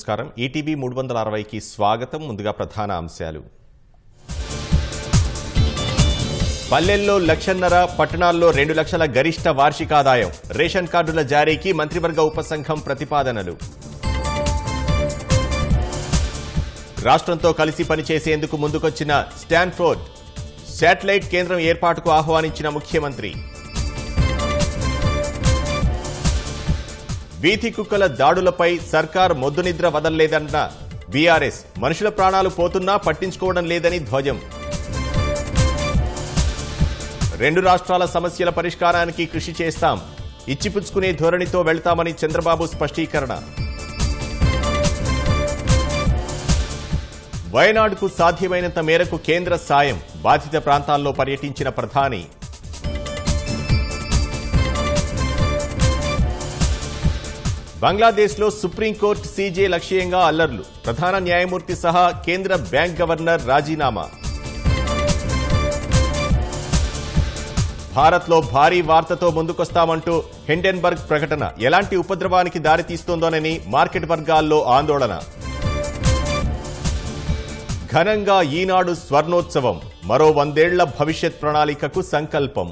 నమస్కారం. ఈటీవీ 360కి స్వాగతం. ముందుగా ప్రధాన అంశాలు. పల్లెల్లో 1,50,000, పట్టణాల్లో 2 లక్షల గరిష్ట వార్షిక ఆదాయం. రేషన్ కార్డుల జారీకి మంత్రివర్గ ఉపసంఘం ప్రతిపాదనలు. రాష్ట్రంతో కలిసి పనిచేసేందుకు ముందుకొచ్చిన స్టాన్ఫోర్డ్. శాటిలైట్ కేంద్రం ఏర్పాటుకు ఆహ్వానించిన ముఖ్యమంత్రి. వీధి కుక్కల దాడులపై సర్కార్ మొద్దునిద్ర వదల్లేదన్న బీఆర్ఎస్. మనుషుల ప్రాణాలు పోతున్నా పట్టించుకోవడం లేదని ధ్వజం. 2 రాష్ట్రాల సమస్యల పరిష్కారానికి కృషి చేస్తాం, ఇచ్చిపుచ్చుకునే ధోరణితో వెళ్తామని చంద్రబాబు స్పష్టీకరణ. వయనాడుకు సాధ్యమైనంత మేరకు కేంద్ర సాయం. బాధిత ప్రాంతాల్లో పర్యటించిన ప్రధాని. బంగ్లాదేశ్లో సుప్రీంకోర్టు సీజే లక్ష్యంగా అల్లర్లు. ప్రధాన న్యాయమూర్తి సహా కేంద్ర బ్యాంక్ గవర్నర్ రాజీనామా. భారత్లో భారీ వార్తతో ముందుకొస్తామంటూ హిండెన్బర్గ్ ప్రకటన. ఎలాంటి ఉపద్రవానికి దారితీస్తోందోనని మార్కెట్ వర్గాల్లో ఆందోళన. ఘనంగా ఈనాడు స్వర్ణోత్సవం. మరో 100 ఏళ్ల భవిష్యత్ ప్రణాళికకు సంకల్పం.